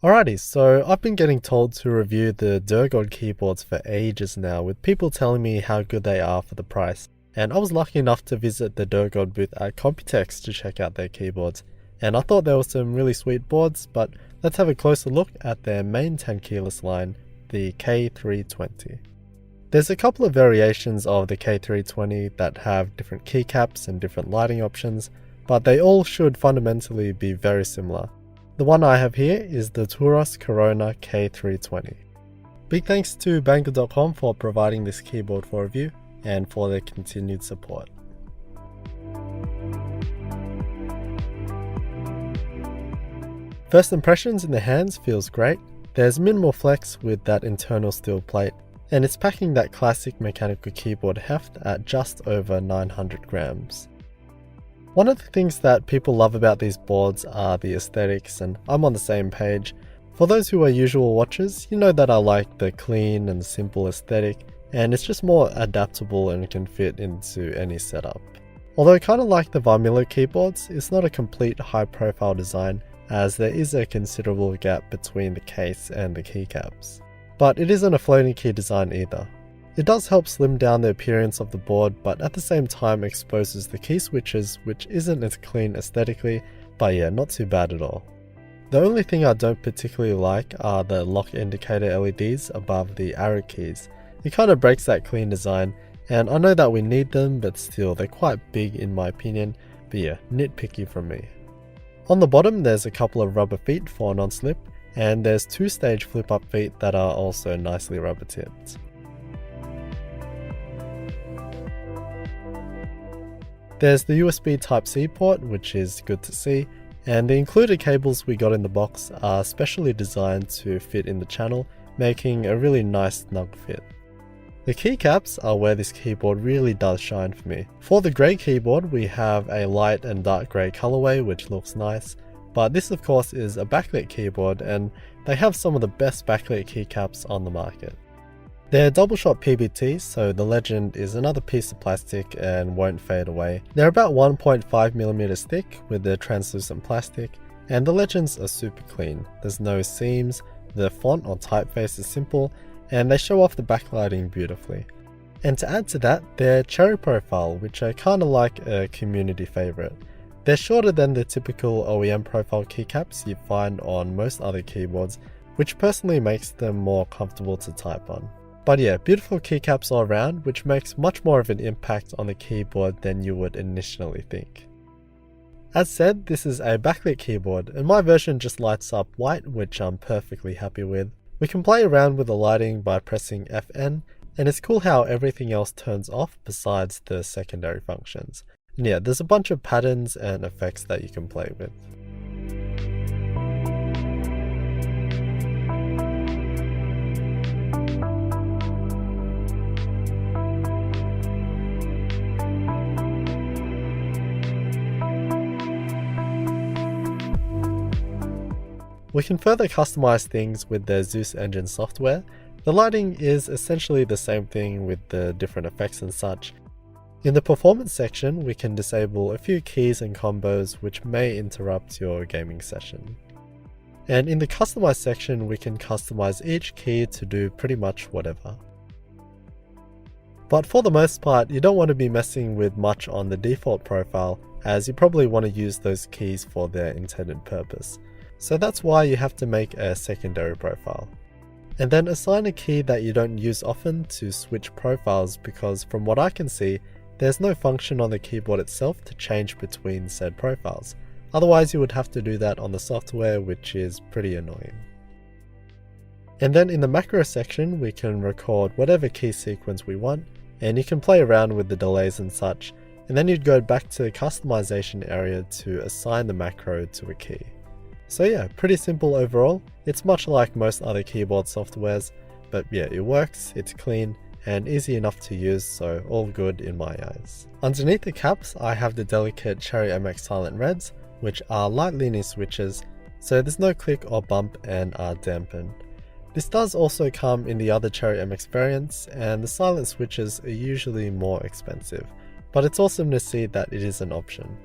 Alrighty, so I've been getting told to review the Durgod keyboards for ages now, with people telling me how good they are for the price. And I was lucky enough to visit the Durgod booth at Computex to check out their keyboards. And I thought there were some really sweet boards, but let's have a closer look at their main 10 keyless line, the K320. There's a couple of variations of the K320 that have different keycaps and different lighting options, but they all should fundamentally be very similar. The one I have here is the Durgod K320. Big thanks to Banggood.com for providing this keyboard for review and for their continued support. First impressions in the hands feels great. There's minimal flex with that internal steel plate, and it's packing that classic mechanical keyboard heft at just over 900 grams. One of the things that people love about these boards are the aesthetics, and I'm on the same page. For those who are usual watchers, you know that I like the clean and simple aesthetic, and it's just more adaptable and can fit into any setup. Although kind of like the Varmilo keyboards, it's not a complete high profile design, as there is a considerable gap between the case and the keycaps. But it isn't a floating key design either. It does help slim down the appearance of the board, but at the same time exposes the key switches, which isn't as clean aesthetically, but yeah, not too bad at all. The only thing I don't particularly like are the lock indicator LEDs above the arrow keys. It kind of breaks that clean design, and I know that we need them, but still they're quite big in my opinion, but yeah, nitpicky from me. On the bottom there's a couple of rubber feet for non-slip, and there's 2-stage flip-up feet that are also nicely rubber tipped. There's the USB Type-C port, which is good to see, and the included cables we got in the box are specially designed to fit in the channel, making a really nice snug fit. The keycaps are where this keyboard really does shine for me. For the grey keyboard we have a light and dark grey colorway which looks nice, but this of course is a backlit keyboard and they have some of the best backlit keycaps on the market. They're double shot PBT, so the legend is another piece of plastic and won't fade away. They're about 1.5mm thick with the translucent plastic, and the legends are super clean. There's no seams, the font or typeface is simple, and they show off the backlighting beautifully. And to add to that, they're cherry profile, which are kinda like a community favorite. They're shorter than the typical OEM profile keycaps you find on most other keyboards, which personally makes them more comfortable to type on. But yeah, beautiful keycaps all around, which makes much more of an impact on the keyboard than you would initially think. As said, this is a backlit keyboard, and my version just lights up white, which I'm perfectly happy with. We can play around with the lighting by pressing FN, and it's cool how everything else turns off besides the secondary functions. And yeah, there's a bunch of patterns and effects that you can play with. We can further customize things with the Zeus engine software. The lighting is essentially the same thing with the different effects and such. In the performance section, we can disable a few keys and combos which may interrupt your gaming session. And in the customize section, we can customize each key to do pretty much whatever. But for the most part, you don't want to be messing with much on the default profile, as you probably want to use those keys for their intended purpose. So that's why you have to make a secondary profile. And then assign a key that you don't use often to switch profiles, because from what I can see, there's no function on the keyboard itself to change between said profiles. Otherwise you would have to do that on the software, which is pretty annoying. And then in the macro section we can record whatever key sequence we want, and you can play around with the delays and such, and then you'd go back to the customization area to assign the macro to a key. So yeah, pretty simple overall. It's much like most other keyboard softwares, but yeah, it works, it's clean, and easy enough to use, so all good in my eyes. Underneath the caps, I have the delicate Cherry MX Silent Reds, which are light leaning switches, so there's no click or bump and are dampened. This does also come in the other Cherry MX variants, and the silent switches are usually more expensive, but it's awesome to see that it is an option.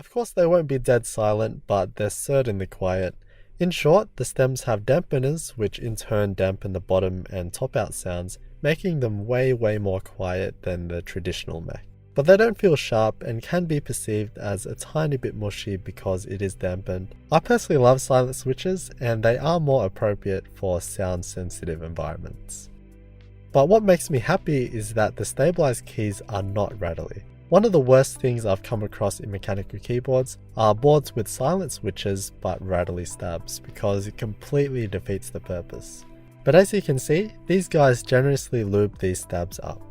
Of course they won't be dead silent, but they're certainly quiet. In short, the stems have dampeners, which in turn dampen the bottom and top out sounds, making them way more quiet than the traditional mech. But they don't feel sharp and can be perceived as a tiny bit mushy because it is dampened. I personally love silent switches, and they are more appropriate for sound sensitive environments. But what makes me happy is that the stabilized keys are not rattly. One of the worst things I've come across in mechanical keyboards are boards with silent switches but rattly stabs, because it completely defeats the purpose. But as you can see, these guys generously lube these stabs up.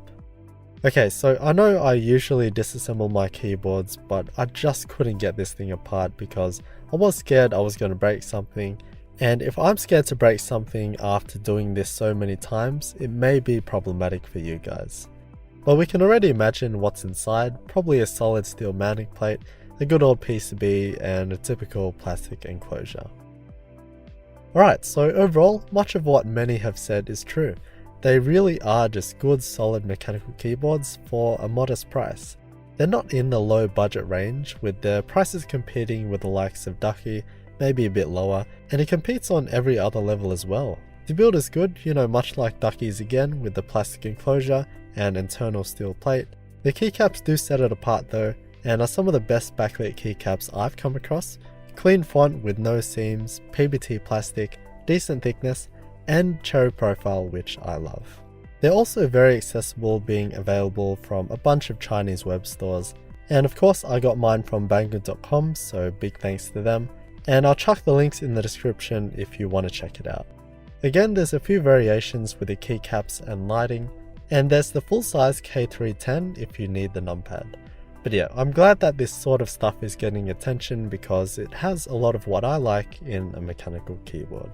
Okay, so I know I usually disassemble my keyboards, but I just couldn't get this thing apart because I was scared I was going to break something, and if I'm scared to break something after doing this so many times, it may be problematic for you guys. But we can already imagine what's inside, probably a solid steel mounting plate, a good old PCB, and a typical plastic enclosure. Alright, so overall, much of what many have said is true. They really are just good solid mechanical keyboards for a modest price. They're not in the low budget range, with their prices competing with the likes of Ducky, maybe a bit lower, and it competes on every other level as well. The build is good, much like Ducky's again, with the plastic enclosure and internal steel plate. The keycaps do set it apart though, and are some of the best backlit keycaps I've come across. Clean font with no seams, PBT plastic, decent thickness, and cherry profile, which I love. They're also very accessible, being available from a bunch of Chinese web stores, and of course I got mine from Banggood.com, so big thanks to them, and I'll chuck the links in the description if you want to check it out. Again, there's a few variations with the keycaps and lighting, and there's the full-size K310 if you need the numpad. But yeah, I'm glad that this sort of stuff is getting attention because it has a lot of what I like in a mechanical keyboard.